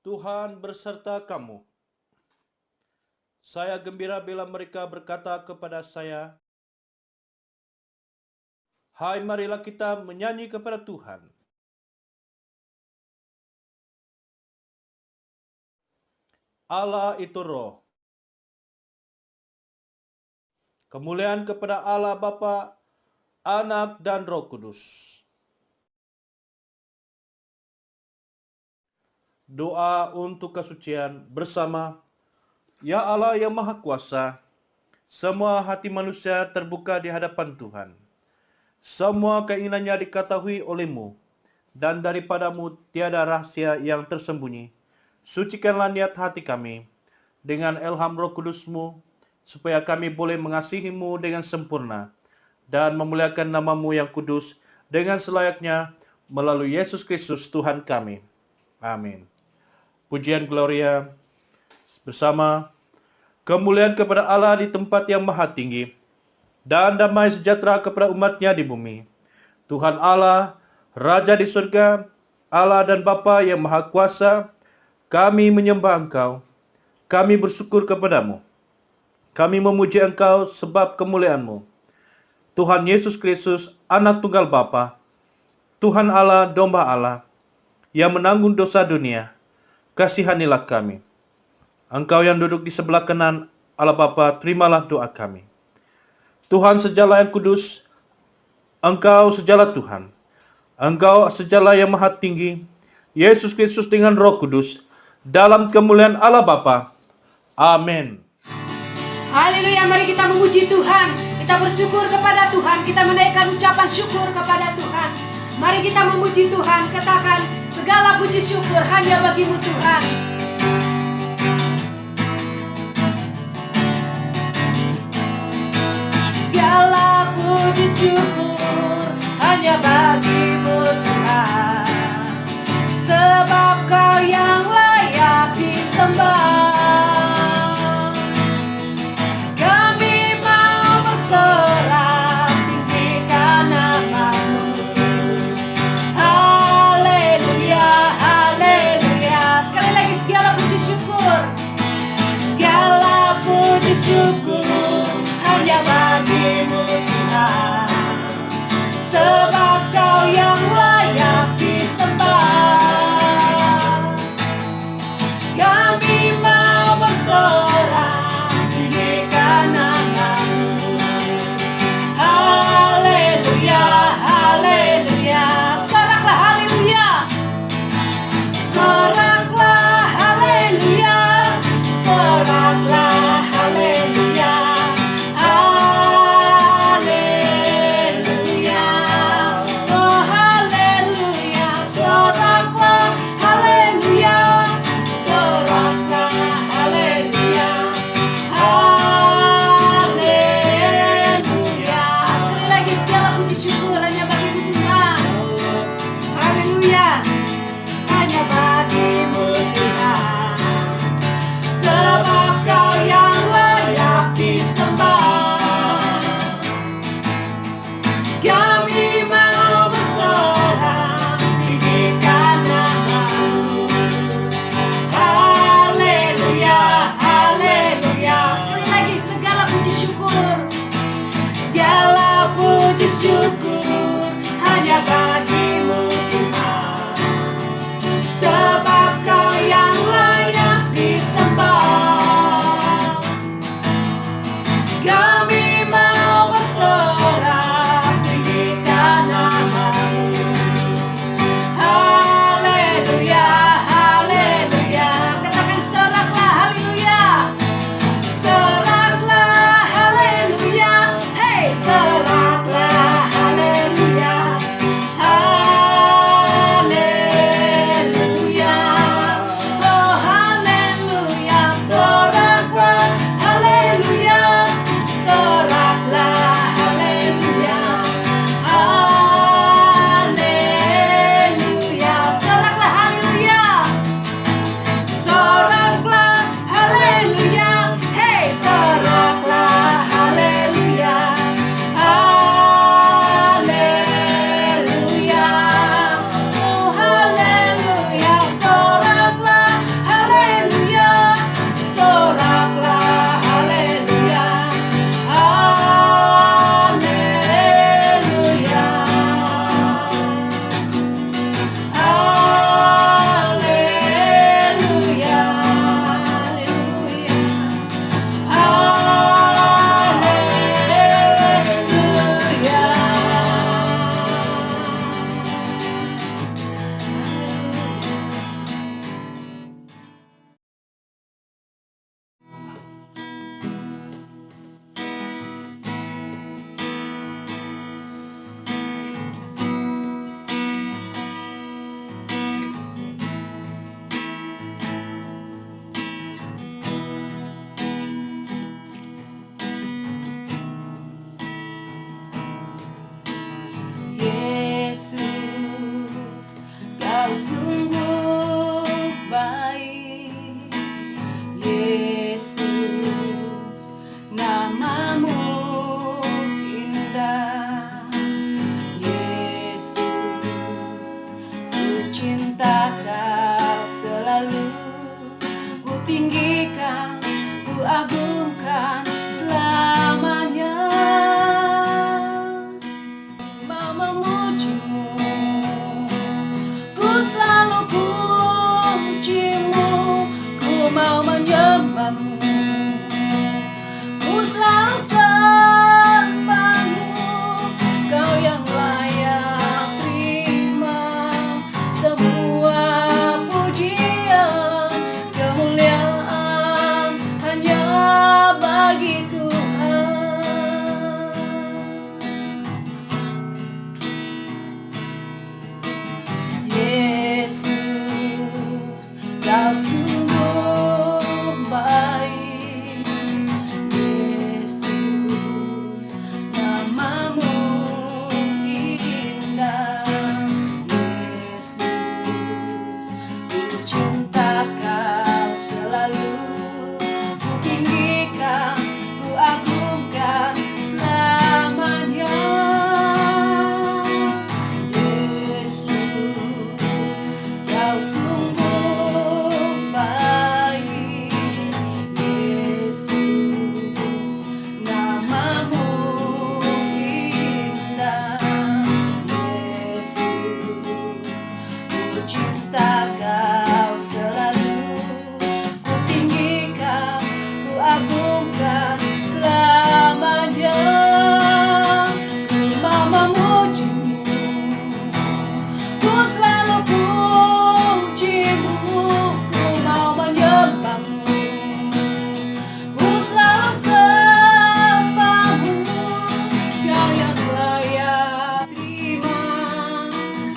Tuhan berserta kamu. Saya gembira bila mereka berkata kepada saya, "Hai, marilah kita menyanyi kepada Tuhan." Allah itu roh. Kemuliaan kepada Allah Bapa, Anak, dan Roh Kudus. Doa untuk kesucian bersama. Ya Allah yang Maha Kuasa, semua hati manusia terbuka di hadapan Tuhan. Semua keinginannya diketahui oleh-Mu, dan daripadamu tiada rahasia yang tersembunyi. Sucikanlah niat hati kami dengan ilham Roh Kudus-Mu, supaya kami boleh mengasihi-Mu dengan sempurna dan memuliakan nama-Mu yang kudus dengan selayaknya melalui Yesus Kristus Tuhan kami. Amin. Pujian Gloria bersama. Kemuliaan kepada Allah di tempat yang maha tinggi, dan damai sejahtera kepada umat-Nya di bumi. Tuhan Allah, Raja di surga, Allah dan Bapa yang Maha Kuasa, kami menyembah Engkau. Kami bersyukur kepadamu. Kami memuji Engkau sebab kemuliaan-Mu. Tuhan Yesus Kristus, Anak Tunggal Bapa, Tuhan Allah, Domba Allah, yang menanggung dosa dunia, kasihanilah kami. Engkau yang duduk di sebelah kanan Allah Bapa, terimalah doa kami. Tuhan sejala yang kudus, Engkau sejala Tuhan. Engkau sejala yang maha tinggi, Yesus Kristus dengan Roh Kudus, dalam kemuliaan Allah Bapa. Amin. Haleluya, mari kita memuji Tuhan. Kita bersyukur kepada Tuhan. Kita menaikkan ucapan syukur kepada Tuhan. Mari kita memuji Tuhan. Katakan, segala puji syukur hanya bagi-Mu Tuhan. Segala puji syukur hanya bagi-Mu Tuhan, sebab Kau yang layak disembah. Kami mau berserah tinggikan nama-Mu. Haleluya, haleluya. Sekali lagi, segala puji syukur, segala puji syukur hanya bagi-Mu Tuhan, sebab Kau yang layak disembah. Kami mau berserah tinggikan nama-Mu. Haleluya, haleluya. Soraklah haleluya, soraklah haleluya, soraklah haleluya. Haleluya, oh haleluya, soraklah haleluya, soraklah haleluya, haleluya. Sekali lagi, segala puji syukur hanya bagi-Mu Tuhan. Haleluya, hanya bagi-Mu Tuhan, sebab Kau yang layak disembah. Kami mau berserah tinggikan nama-Mu. Haleluya, haleluya. Sekali lagi, segala puji syukur, segala puji syukur hanya bagi-Mu Tuhan, sebab Kau yang layak disembah. Kami mau berserah tinggikan nama-Mu. Haleluya, haleluya. Katakan, soraklah haleluya, soraklah haleluya. Hey, soraklah haleluya, Yesus, Kau sungguh baik. Yesus, namamu indah. Yesus, ku cinta Kau selalu. Ku tinggikan, ku agungkan selamanya. Mau memujimu, ku selalu pujimu. Ku mau menyembahmu, ku selalu sembahmu. Kau yang layak terima semua pujian, kemuliaan hanya bagi Tuhan. Yesus, Kau sungguh baik. Yesus, namamu indah. Yesus, ku cinta Kau selalu. Ku tinggikan, ku agungkan selamanya. Yesus, Kau sungguh baik. Yesus, namamu indah. Yesus, ku cinta Kau selalu. Ku tinggikan, ku agungkan selamanya. Ku mau memujimu, ku selalu pujimu. Ku mau menyembahmu, ku selalu sembahmu. Kau yang layak terima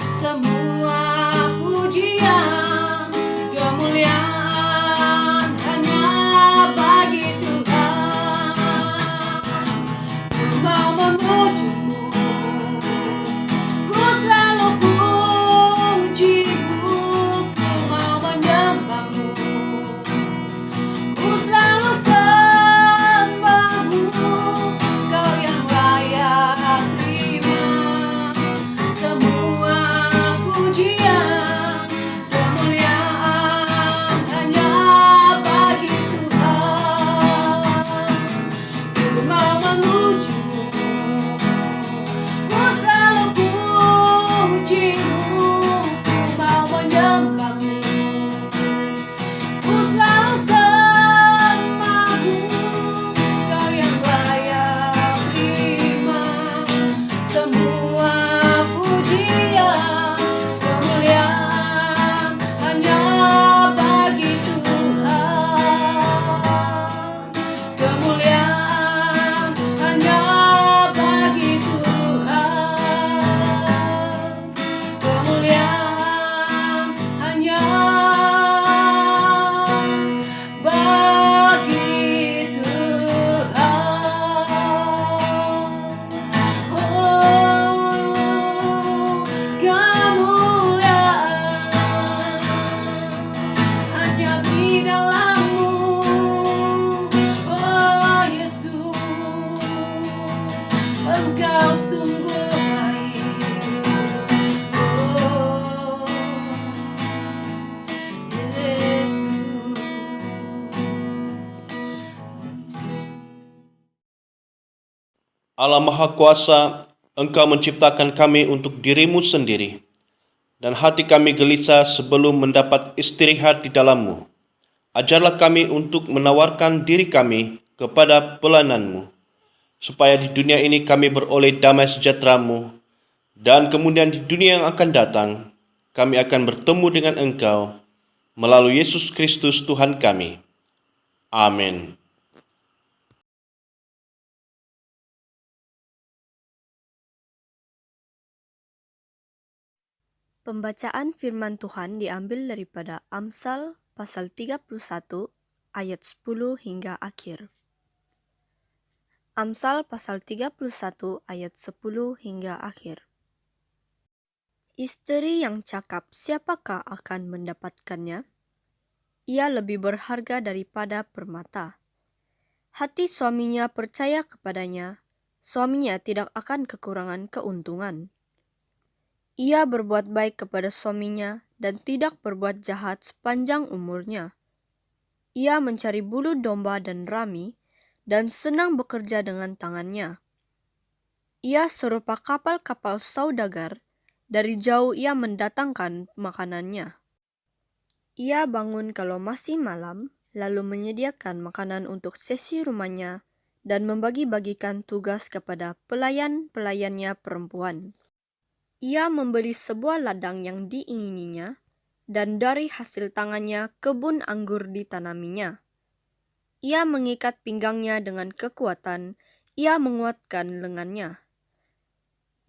semua pujian, kemuliaan hanya bagi Tuhan. Ku mau memujimu, ku selalu pujimu. Ku mau menyembahmu, ku selalu sembahmu. Kau yang layak terima semua pujian, kemuliaan hanya bagi Tuhan. Ku mau memujimu, ku selalu pujimu. Ku mau menyembahmu, ku selalu sembahmu. Kau yang layak terima semua pujian, kemuliaan hanya bagi Tuhan. Kemuliaan hanya bagi Tuhan. Kemuliaan hanya bagi Tuhan. Oh, kemuliaan hanya di dalam-Mu. Oh Yesus, Engkau sungguh baik. Oh Yesus. Allah Maha Kuasa, Engkau menciptakan kami untuk diri-Mu sendiri, dan hati kami gelisah sebelum mendapat istirahat di dalam-Mu. Ajarlah kami untuk menawarkan diri kami kepada pelayanan-Mu, supaya di dunia ini kami beroleh damai sejahtera-Mu, dan kemudian di dunia yang akan datang, kami akan bertemu dengan Engkau melalui Yesus Kristus Tuhan kami. Amin. Pembacaan firman Tuhan diambil daripada Amsal pasal 31 ayat 10 hingga akhir. Amsal pasal 31 ayat 10 hingga akhir. Istri yang cakap, siapakah akan mendapatkannya? Ia lebih berharga daripada permata. Hati suaminya percaya kepadanya, suaminya tidak akan kekurangan keuntungan. Ia berbuat baik kepada suaminya dan tidak berbuat jahat sepanjang umurnya. Ia mencari bulu domba dan rami dan senang bekerja dengan tangannya. Ia serupa kapal-kapal saudagar, dari jauh ia mendatangkan makanannya. Ia bangun kalau masih malam, lalu menyediakan makanan untuk sesi rumahnya dan membagi-bagikan tugas kepada pelayan-pelayannya perempuan. Ia membeli sebuah ladang yang diingininya, dan dari hasil tangannya kebun anggur ditanaminya. Ia mengikat pinggangnya dengan kekuatan, ia menguatkan lengannya.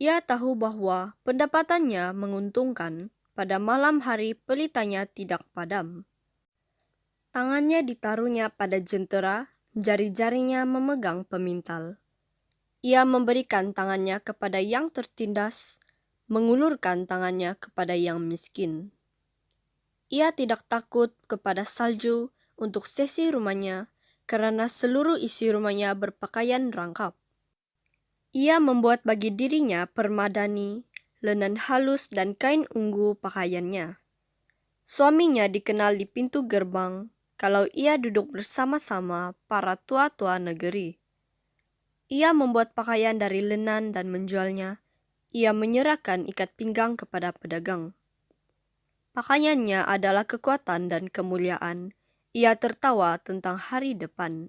Ia tahu bahwa pendapatannya menguntungkan, pada malam hari pelitanya tidak padam. Tangannya ditaruhnya pada jentera, jari-jarinya memegang pemintal. Ia memberikan tangannya kepada yang tertindas, mengulurkan tangannya kepada yang miskin. Ia tidak takut kepada salju untuk sesi rumahnya, karena seluruh isi rumahnya berpakaian rangkap. Ia membuat bagi dirinya permadani, lenan halus dan kain ungu pakaiannya. Suaminya dikenal di pintu gerbang, kalau ia duduk bersama-sama para tua-tua negeri. Ia membuat pakaian dari lenan dan menjualnya. Ia menyerahkan ikat pinggang kepada pedagang. Pakaiannya adalah kekuatan dan kemuliaan. Ia tertawa tentang hari depan.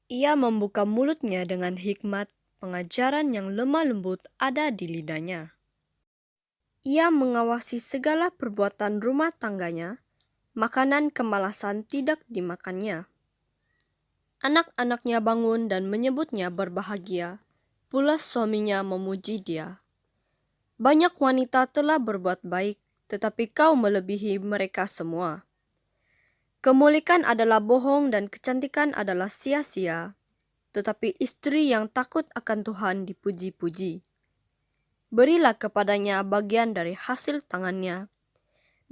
Ia membuka mulutnya dengan hikmat, pengajaran yang lemah lembut ada di lidahnya. Ia mengawasi segala perbuatan rumah tangganya, makanan kemalasan tidak dimakannya. Anak-anaknya bangun dan menyebutnya berbahagia, pula suaminya memuji dia. Banyak wanita telah berbuat baik, tetapi kau melebihi mereka semua. Kemuliaan adalah bohong dan kecantikan adalah sia-sia, tetapi istri yang takut akan Tuhan dipuji-puji. Berilah kepadanya bagian dari hasil tangannya.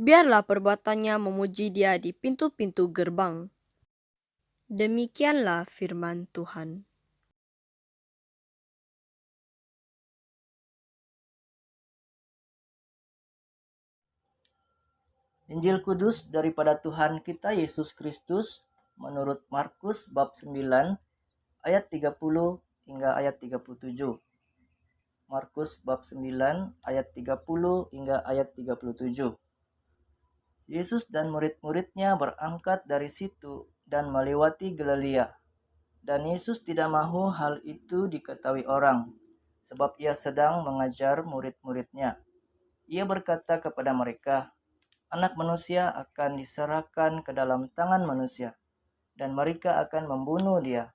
Biarlah perbuatannya memuji dia di pintu-pintu gerbang. Demikianlah firman Tuhan. Injil Kudus daripada Tuhan kita Yesus Kristus menurut Markus bab 9 ayat 30 hingga ayat 37. Markus bab 9 ayat 30 hingga ayat 37. Yesus dan murid-muridnya berangkat dari situ dan melewati Galilea. Dan Yesus tidak mahu hal itu diketahui orang, sebab ia sedang mengajar murid-muridnya. Ia berkata kepada mereka, Anak manusia akan diserahkan ke dalam tangan manusia, dan mereka akan membunuh dia.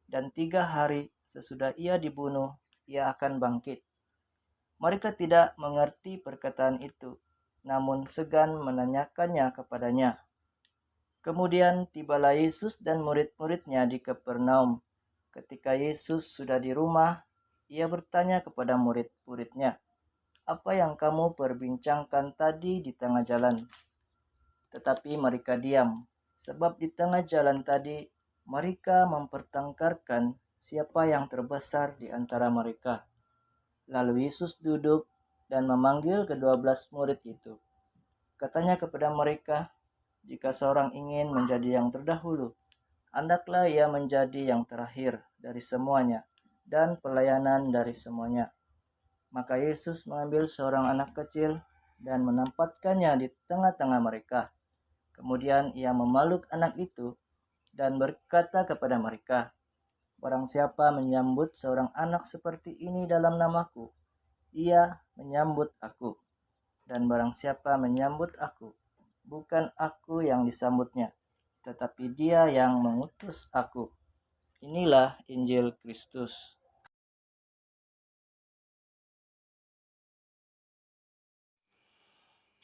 Dan 3 hari sesudah ia dibunuh, ia akan bangkit. Mereka tidak mengerti perkataan itu, namun segan menanyakannya kepadanya. Kemudian tibalah Yesus dan murid-muridnya di Kapernaum. Ketika Yesus sudah di rumah, ia bertanya kepada murid-muridnya, Apa yang kamu perbincangkan tadi di tengah jalan? Tetapi mereka diam, sebab di tengah jalan tadi mereka mempertengkarkan siapa yang terbesar di antara mereka. Lalu Yesus duduk dan memanggil ke-12 murid itu. Katanya kepada mereka, jika seorang ingin menjadi yang terdahulu, hendaklah ia menjadi yang terakhir dari semuanya dan pelayanan dari semuanya. Maka Yesus mengambil seorang anak kecil dan menempatkannya di tengah-tengah mereka. Kemudian ia memeluk anak itu dan berkata kepada mereka, Barang siapa menyambut seorang anak seperti ini dalam namaku, ia menyambut aku. Dan barang siapa menyambut aku, bukan aku yang disambutnya, tetapi dia yang mengutus aku. Inilah Injil Kristus.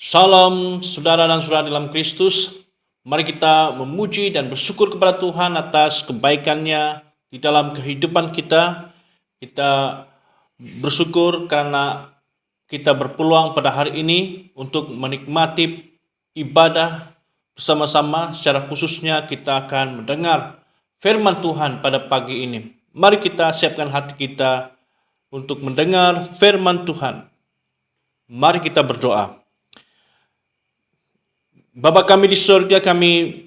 Salam saudara dan saudara dalam Kristus. Mari kita memuji dan bersyukur kepada Tuhan atas kebaikan-Nya di dalam kehidupan kita. Kita bersyukur karena kita berpeluang pada hari ini untuk menikmati ibadah bersama-sama. Secara khususnya kita akan mendengar firman Tuhan pada pagi ini. Mari kita siapkan hati kita untuk mendengar firman Tuhan. Mari kita berdoa. Bapa kami di surga, kami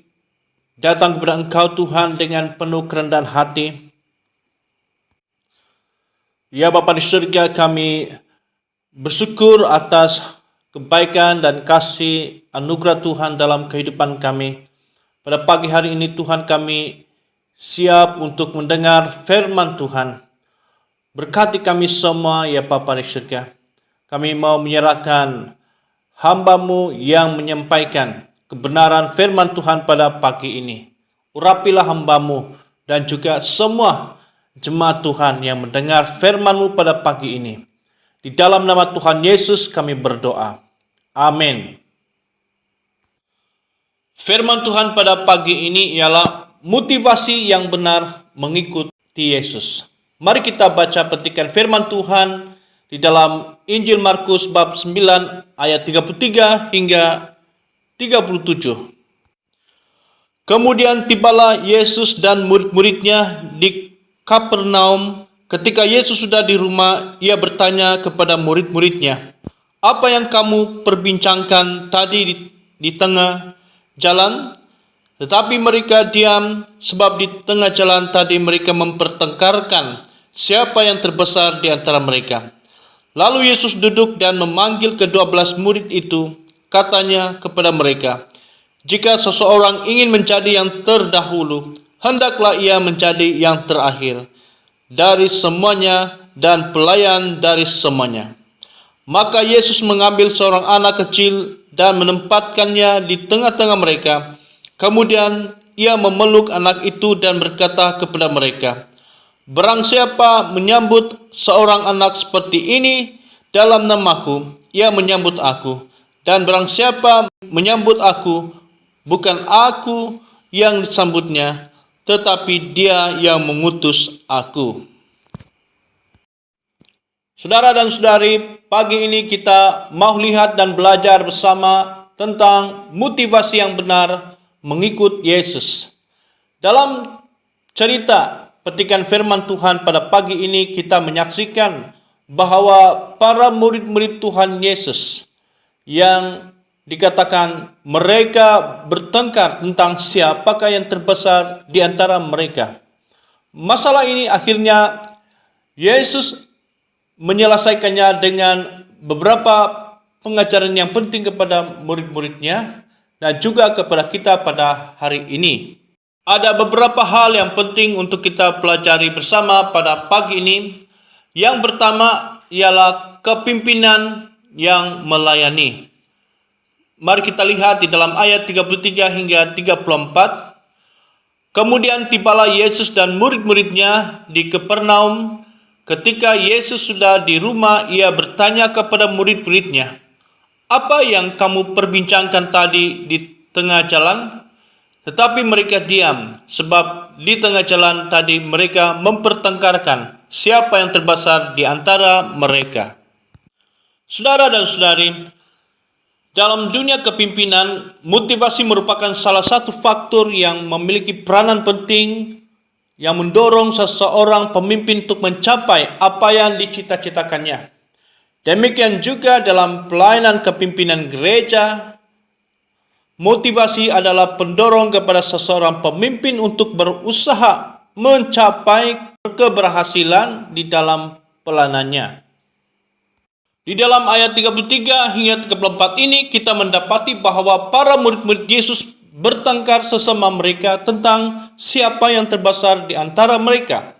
datang kepada Engkau Tuhan dengan penuh kerendahan hati. Ya Bapa di surga, kami bersyukur atas kebaikan dan kasih anugerah Tuhan dalam kehidupan kami. Pada pagi hari ini Tuhan, kami siap untuk mendengar firman Tuhan. Berkati kami semua ya Bapa di surga. Kami mau menyerahkan hamba-Mu yang menyampaikan kebenaran firman Tuhan pada pagi ini. Urapilah hamba-Mu dan juga semua jemaat Tuhan yang mendengar firman-Mu pada pagi ini. Di dalam nama Tuhan Yesus kami berdoa. Amin. Firman Tuhan pada pagi ini ialah motivasi yang benar mengikuti Yesus. Mari kita baca petikan firman Tuhan di dalam Injil Markus bab 9 ayat 33 hingga 37. Kemudian tibalah Yesus dan murid-muridnya di Kapernaum. Ketika Yesus sudah di rumah, ia bertanya kepada murid-muridnya, "Apa yang kamu perbincangkan tadi di tengah jalan?" Tetapi mereka diam, sebab di tengah jalan tadi mereka mempertengkarkan siapa yang terbesar di antara mereka. Lalu Yesus duduk dan memanggil ke-12 murid itu. Katanya kepada mereka, "Jika seseorang ingin menjadi yang terdahulu, hendaklah ia menjadi yang terakhir dari semuanya dan pelayan dari semuanya." Maka Yesus mengambil seorang anak kecil dan menempatkannya di tengah-tengah mereka. Kemudian ia memeluk anak itu dan berkata kepada mereka, "Barang siapa menyambut seorang anak seperti ini dalam namaku, ia menyambut aku. Dan barang siapa menyambut aku, bukan aku yang disambutnya, tetapi dia yang mengutus aku." Saudara dan saudari, pagi ini kita mau lihat dan belajar bersama tentang motivasi yang benar mengikut Yesus. Dalam cerita petikan firman Tuhan pada pagi ini kita menyaksikan bahwa para murid-murid Tuhan Yesus yang dikatakan mereka bertengkar tentang siapakah yang terbesar di antara mereka. Masalah ini akhirnya Yesus menyelesaikannya dengan beberapa pengajaran yang penting kepada murid-muridnya dan juga kepada kita pada hari ini. Ada beberapa hal yang penting untuk kita pelajari bersama pada pagi ini. Yang pertama ialah kepimpinan yang melayani. Mari kita lihat di dalam ayat 33 hingga 34. Kemudian tibalah Yesus dan murid-muridnya di Kapernaum. Ketika Yesus sudah di rumah, ia bertanya kepada murid-muridnya, "Apa yang kamu perbincangkan tadi di tengah jalan?" Tetapi mereka diam, sebab di tengah jalan tadi mereka mempertengkarkan siapa yang terbesar di antara mereka. Saudara dan saudari, dalam dunia kepimpinan, motivasi merupakan salah satu faktor yang memiliki peranan penting yang mendorong seseorang pemimpin untuk mencapai apa yang dicita-citakannya. Demikian juga dalam pelayanan kepimpinan gereja, motivasi adalah pendorong kepada seseorang pemimpin untuk berusaha mencapai keberhasilan di dalam pelayanannya. Di dalam ayat 33 hingga 34 ini kita mendapati bahwa para murid-murid Yesus bertengkar sesama mereka tentang siapa yang terbesar di antara mereka.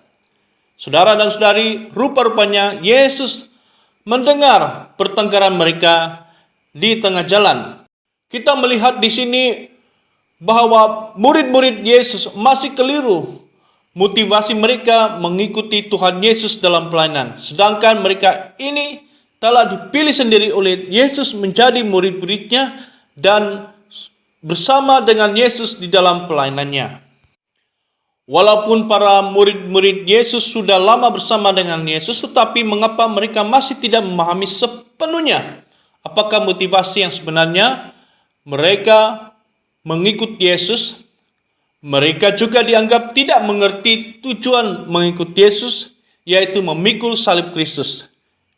Saudara dan saudari, rupa-rupanya Yesus mendengar pertengkaran mereka di tengah jalan. Kita melihat di sini bahwa murid-murid Yesus masih keliru motivasi mereka mengikuti Tuhan Yesus dalam pelayanan. Sedangkan mereka ini telah dipilih sendiri oleh Yesus menjadi murid-muridnya dan bersama dengan Yesus di dalam pelayanannya. Walaupun para murid-murid Yesus sudah lama bersama dengan Yesus, tetapi mengapa mereka masih tidak memahami sepenuhnya. Apakah motivasi yang sebenarnya? Mereka mengikut Yesus. Mereka juga dianggap tidak mengerti tujuan mengikut Yesus, yaitu memikul salib Kristus.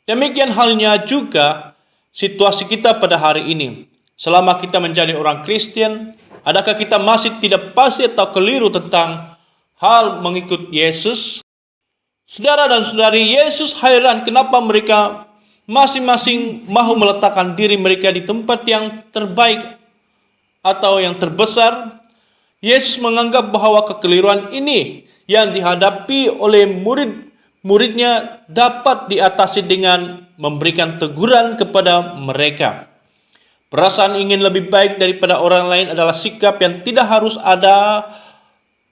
Demikian halnya juga situasi kita pada hari ini. Selama kita menjadi orang Kristen, adakah kita masih tidak pasti atau keliru tentang hal mengikut Yesus? Saudara dan saudari, Yesus heran kenapa mereka masing-masing mahu meletakkan diri mereka di tempat yang terbaik atau yang terbesar. Yesus menganggap bahwa kekeliruan ini yang dihadapi oleh murid-muridnya dapat diatasi dengan memberikan teguran kepada mereka. Perasaan ingin lebih baik daripada orang lain adalah sikap yang tidak harus ada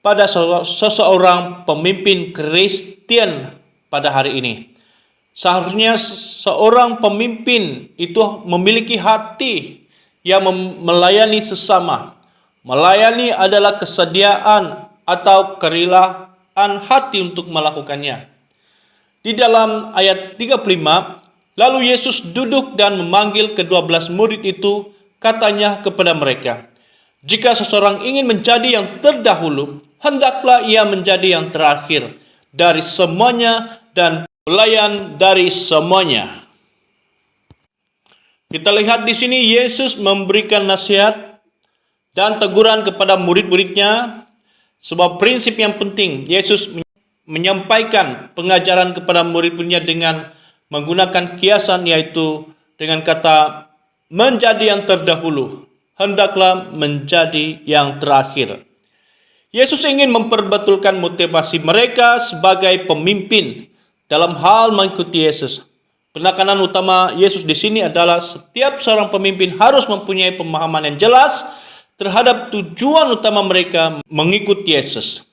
pada seseorang pemimpin Kristen pada hari ini. Seharusnya seorang pemimpin itu memiliki hati yang melayani sesama. Melayani adalah kesediaan atau kerelaan hati untuk melakukannya. Di dalam ayat 35, lalu Yesus duduk dan memanggil ke-12 murid itu, katanya kepada mereka, "Jika seseorang ingin menjadi yang terdahulu, hendaklah ia menjadi yang terakhir dari semuanya dan pelayan dari semuanya." Kita lihat di sini Yesus memberikan nasihat dan teguran kepada murid-muridnya. Sebuah prinsip yang penting, Yesus menyampaikan pengajaran kepada murid-muridnya dengan menggunakan kiasan, yaitu dengan kata menjadi yang terdahulu, hendaklah menjadi yang terakhir. Yesus ingin memperbetulkan motivasi mereka sebagai pemimpin dalam hal mengikuti Yesus. Penekanan utama Yesus di sini adalah setiap seorang pemimpin harus mempunyai pemahaman yang jelas terhadap tujuan utama mereka mengikuti Yesus.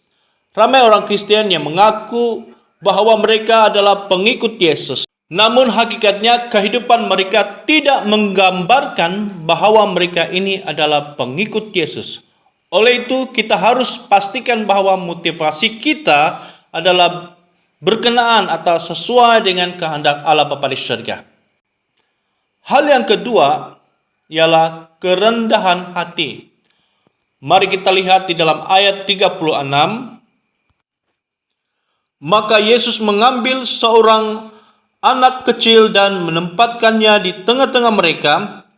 Ramai orang Kristen yang mengaku bahwa mereka adalah pengikut Yesus. Namun hakikatnya kehidupan mereka tidak menggambarkan bahwa mereka ini adalah pengikut Yesus. Oleh itu, kita harus pastikan bahwa motivasi kita adalah berkenaan atau sesuai dengan kehendak Allah Bapa di surga. Hal yang kedua ialah kerendahan hati. Mari kita lihat di dalam ayat 36. Maka Yesus mengambil seorang anak kecil dan menempatkannya di tengah-tengah mereka.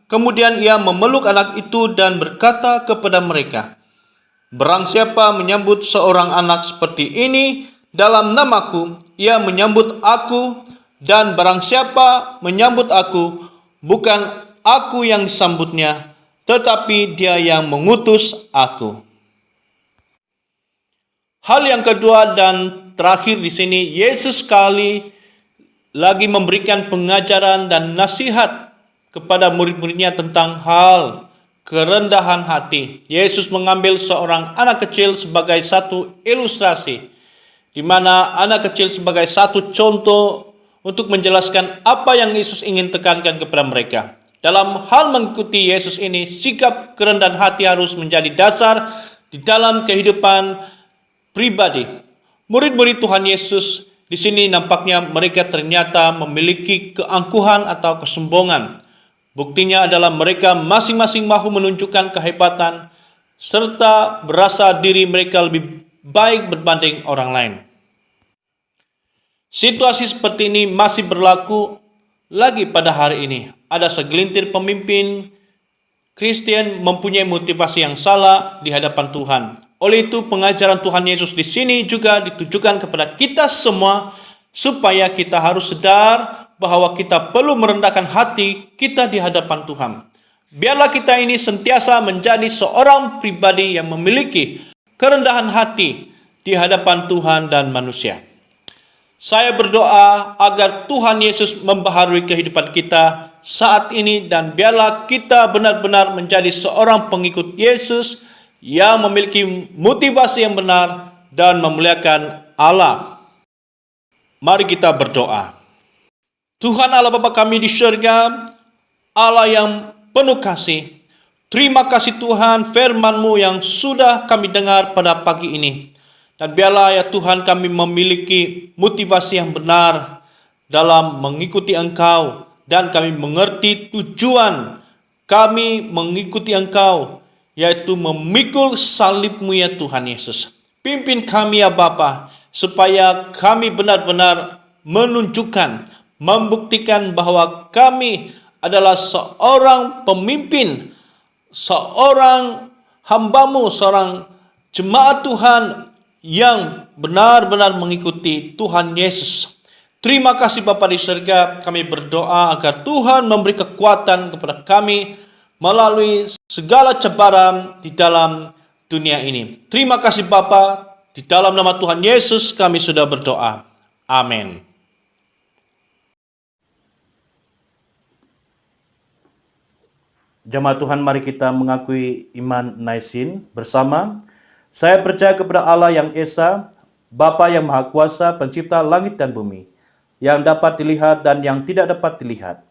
Kemudian ia memeluk anak itu dan berkata kepada mereka, "Barang siapa menyambut seorang anak seperti ini dalam namaku, ia menyambut aku, dan barang siapa menyambut aku, bukan aku yang disambutnya, tetapi dia yang mengutus aku." Hal yang kedua dan terakhir di sini, Yesus sekali lagi memberikan pengajaran dan nasihat kepada murid-muridnya tentang hal kerendahan hati. Yesus mengambil seorang anak kecil sebagai satu ilustrasi, di mana anak kecil sebagai satu contoh untuk menjelaskan apa yang Yesus ingin tekankan kepada mereka. Dalam hal mengikuti Yesus ini, sikap kerendahan hati harus menjadi dasar di dalam kehidupan pribadi. Murid-murid Tuhan Yesus di sini nampaknya mereka ternyata memiliki keangkuhan atau kesombongan. Buktinya adalah mereka masing-masing mahu menunjukkan kehebatan serta berasa diri mereka lebih baik berbanding orang lain. Situasi seperti ini masih berlaku lagi pada hari ini. Ada segelintir pemimpin Kristen mempunyai motivasi yang salah di hadapan Tuhan. Oleh itu, pengajaran Tuhan Yesus di sini juga ditujukan kepada kita semua, supaya kita harus sadar bahwa kita perlu merendahkan hati kita di hadapan Tuhan. Biarlah kita ini sentiasa menjadi seorang pribadi yang memiliki kerendahan hati di hadapan Tuhan dan manusia. Saya berdoa agar Tuhan Yesus membaharui kehidupan kita saat ini, dan biarlah kita benar-benar menjadi seorang pengikut Yesus yang memiliki motivasi yang benar dan memuliakan Allah. Mari kita berdoa. Tuhan Allah Bapa kami di surga, Allah yang penuh kasih, terima kasih Tuhan firman-Mu yang sudah kami dengar pada pagi ini. Dan biarlah ya Tuhan kami memiliki motivasi yang benar dalam mengikuti Engkau, dan kami mengerti tujuan kami mengikuti Engkau, yaitu memikul salib-Mu ya Tuhan Yesus. Pimpin kami ya Bapa, supaya kami benar-benar menunjukkan, membuktikan bahwa kami adalah seorang pemimpin, seorang hamba-Mu, seorang jemaat Tuhan yang benar-benar mengikuti Tuhan Yesus. Terima kasih Bapa di surga, kami berdoa agar Tuhan memberi kekuatan kepada kami melalui segala cabaran di dalam dunia ini. Terima kasih Bapa, di dalam nama Tuhan Yesus kami sudah berdoa. Amin. Jemaat Tuhan, mari kita mengakui iman Naisin bersama. Saya percaya kepada Allah yang Esa, Bapa yang Maha Kuasa, pencipta langit dan bumi, yang dapat dilihat dan yang tidak dapat dilihat.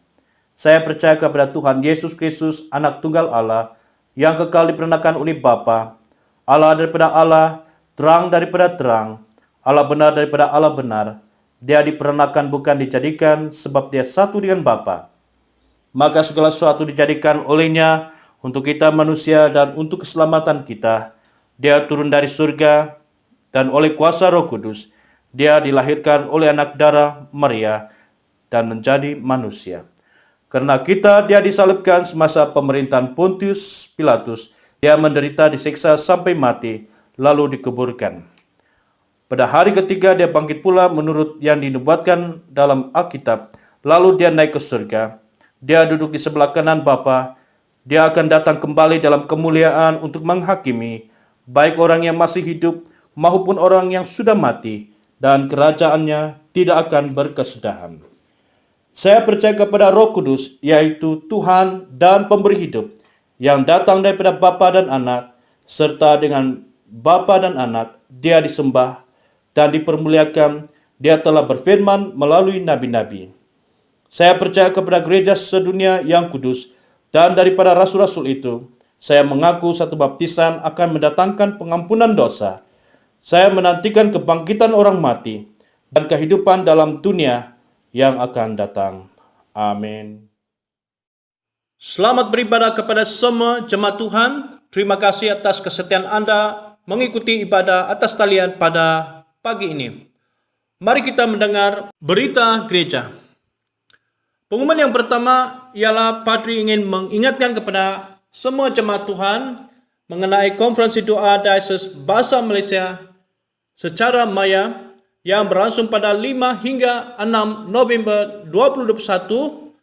Saya percaya kepada Tuhan Yesus Kristus, Anak Tunggal Allah, yang kekal diperanakan oleh Bapa, Allah daripada Allah, terang daripada terang, Allah benar daripada Allah benar. Dia diperanakan bukan dijadikan, sebab dia satu dengan Bapa. Maka segala sesuatu dijadikan olehnya untuk kita manusia dan untuk keselamatan kita. Dia turun dari surga dan oleh kuasa Roh Kudus dia dilahirkan oleh anak darah Maria dan menjadi manusia. Karena kita dia disalibkan semasa pemerintahan Pontius Pilatus. Dia menderita, disiksa sampai mati, lalu dikuburkan. Pada hari ketiga dia bangkit pula menurut yang dinubuatkan dalam Alkitab. Lalu dia naik ke surga. Dia duduk di sebelah kanan Bapa. Dia akan datang kembali dalam kemuliaan untuk menghakimi baik orang yang masih hidup maupun orang yang sudah mati, dan kerajaannya tidak akan berkesudahan. Saya percaya kepada Roh Kudus, yaitu Tuhan dan pemberi hidup, yang datang daripada Bapa dan Anak, serta dengan Bapa dan Anak dia disembah dan dipermuliakan. Dia telah berfirman melalui nabi-nabi. Saya percaya kepada gereja sedunia yang kudus, dan daripada rasul-rasul itu saya mengaku satu baptisan akan mendatangkan pengampunan dosa. Saya menantikan kebangkitan orang mati dan kehidupan dalam dunia yang akan datang. Amin. Selamat beribadah kepada semua jemaat Tuhan. Terima kasih atas kesetiaan Anda mengikuti ibadah atas talian pada pagi ini. Mari kita mendengar berita gereja. Pengumuman yang pertama ialah Padri ingin mengingatkan kepada semua jemaat Tuhan mengenai konferensi doa Diocese Bahasa Malaysia secara maya yang berlangsung pada 5 hingga 6 November 2021.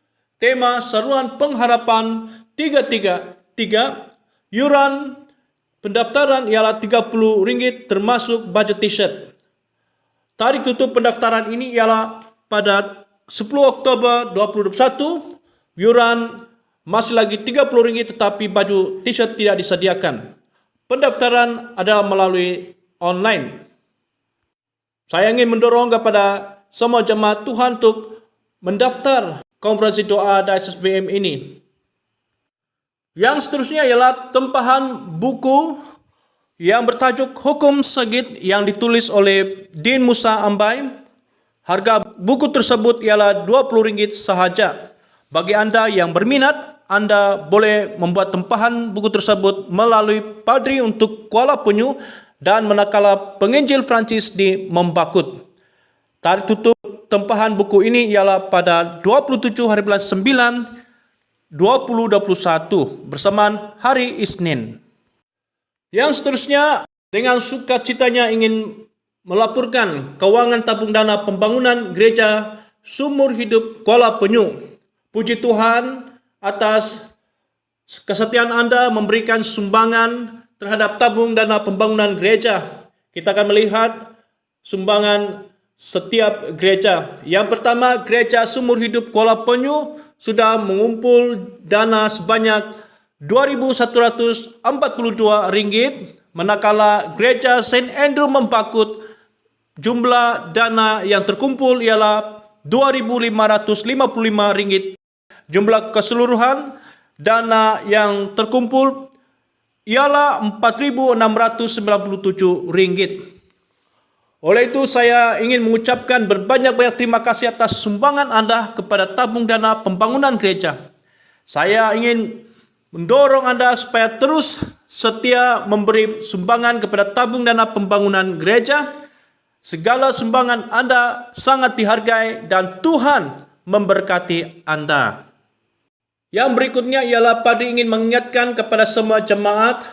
Tema Seruan Pengharapan 333. Yuran pendaftaran ialah RM30 termasuk baju t-shirt. Tarikh tutup pendaftaran ini ialah pada 10 Oktober 2021. Yuran masih lagi RM30 tetapi baju t-shirt tidak disediakan. Pendaftaran adalah melalui online. Saya ingin mendorong kepada semua jemaat Tuhan untuk mendaftar konferensi doa Diocese BM ini. Yang seterusnya ialah tempahan buku yang bertajuk Hukum Segit yang ditulis oleh Dean Musa Ambai. Harga buku tersebut ialah RM20 sahaja. Bagi Anda yang berminat, Anda boleh membuat tempahan buku tersebut melalui Padri untuk Kuala Penyu dan manakala penginjil Francis di Membakut. Tarikh tutup tempahan buku ini ialah pada 27 hari bulan 9 2021 bersamaan hari Isnin. Yang seterusnya, dengan sukacitanya ingin melaporkan keuangan tabung dana pembangunan gereja Sumur Hidup Kuala Penyu. Puji Tuhan atas kesetiaan Anda memberikan sumbangan terhadap tabung dana pembangunan gereja. Kita akan melihat sumbangan setiap gereja. Yang pertama, Gereja Sumur Hidup Kuala Penyu sudah mengumpul dana sebanyak RM2,142, manakala Gereja St. Andrew Membakut jumlah dana yang terkumpul ialah RM2,555. Jumlah keseluruhan dana yang terkumpul ialah RM4,697. Oleh itu saya ingin mengucapkan berbanyak-banyak terima kasih atas sumbangan Anda kepada tabung dana pembangunan gereja. Saya ingin mendorong Anda supaya terus setia memberi sumbangan kepada tabung dana pembangunan gereja. Segala sumbangan Anda sangat dihargai dan Tuhan memberkati Anda. Yang berikutnya ialah Padri ingin mengingatkan kepada semua jemaat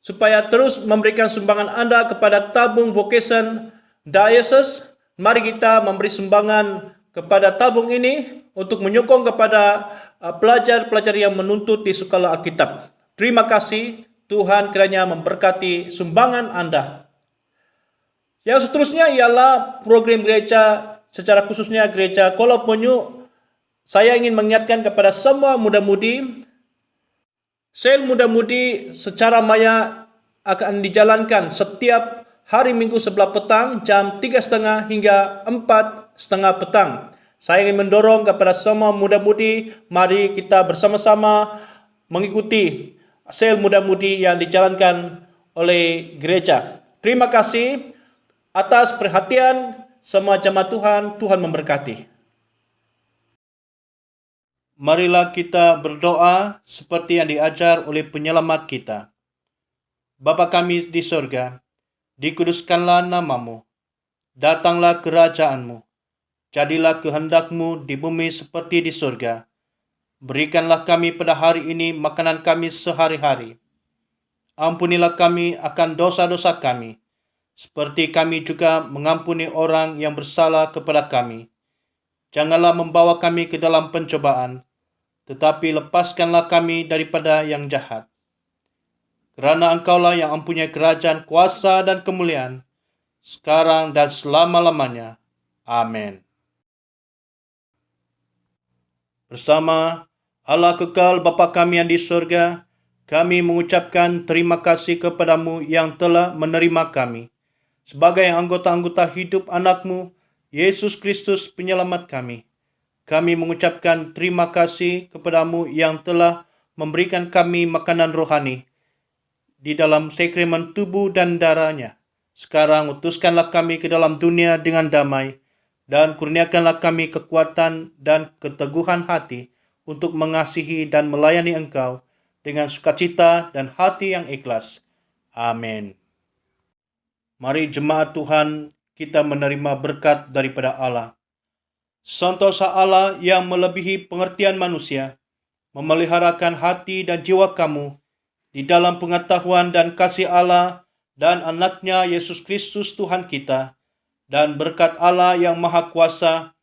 supaya terus memberikan sumbangan Anda kepada tabung vocation diocese. Mari kita memberi sumbangan kepada tabung ini untuk menyokong kepada pelajar-pelajar yang menuntut di sekolah Alkitab. Terima kasih, Tuhan kiranya memberkati sumbangan Anda. Yang seterusnya ialah program gereja, secara khususnya gereja Kolom Penyu. Saya ingin mengingatkan kepada semua muda-mudi, sel muda-mudi secara maya akan dijalankan setiap hari Minggu sebelah petang jam 3.30 hingga 4.30 petang. Saya ingin mendorong kepada semua muda-mudi, mari kita bersama-sama mengikuti sel muda-mudi yang dijalankan oleh gereja. Terima kasih atas perhatian semua jemaat Tuhan. Tuhan memberkati. Marilah kita berdoa seperti yang diajar oleh penyelamat kita. Bapa kami di sorga, dikuduskanlah namamu, datanglah kerajaanmu, jadilah kehendakmu di bumi seperti di sorga. Berikanlah kami pada hari ini makanan kami sehari-hari. Ampunilah kami akan dosa-dosa kami, seperti kami juga mengampuni orang yang bersalah kepada kami. Janganlah membawa kami ke dalam pencobaan, tetapi lepaskanlah kami daripada yang jahat. Kerana Engkaulah yang mempunyai kerajaan, kuasa, dan kemuliaan, sekarang dan selama-lamanya. Amin. Bersama Allah kekal Bapa kami yang di surga, kami mengucapkan terima kasih kepadamu yang telah menerima kami sebagai anggota-anggota hidup anak-Mu, Yesus Kristus penyelamat kami. Kami mengucapkan terima kasih kepadamu yang telah memberikan kami makanan rohani di dalam sakramen tubuh dan darahnya. Sekarang utuskanlah kami ke dalam dunia dengan damai, dan kurniakanlah kami kekuatan dan keteguhan hati untuk mengasihi dan melayani Engkau dengan sukacita dan hati yang ikhlas. Amin. Mari jemaat Tuhan, kita menerima berkat daripada Allah. Sentosa Allah yang melebihi pengertian manusia, memeliharakan hati dan jiwa kamu di dalam pengetahuan dan kasih Allah dan anaknya Yesus Kristus Tuhan kita, dan berkat Allah yang Maha Kuasa,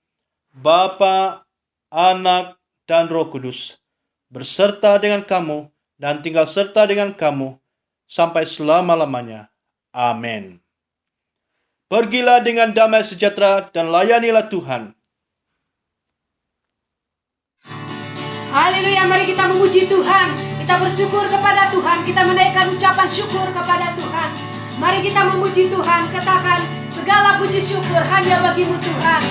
Bapa, Anak, dan Roh Kudus, berserta dengan kamu dan tinggal serta dengan kamu sampai selama-lamanya. Amin. Pergilah dengan damai sejahtera dan layanilah Tuhan. Haleluya, mari kita memuji Tuhan. Kita bersyukur kepada Tuhan. Kita menaikkan ucapan syukur kepada Tuhan. Mari kita memuji Tuhan. Katakan, segala puji syukur hanya bagimu Tuhan.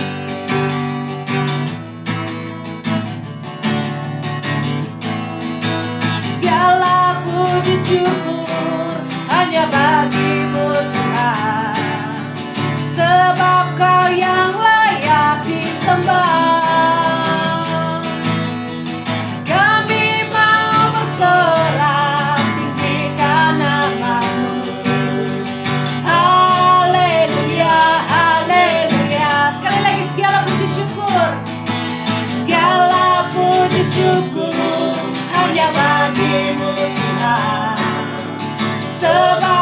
Segala puji syukur hanya bagimu Tuhan. Sebab Kau yang layak disembah. Syukur hanya bagimu Tuhan, sebab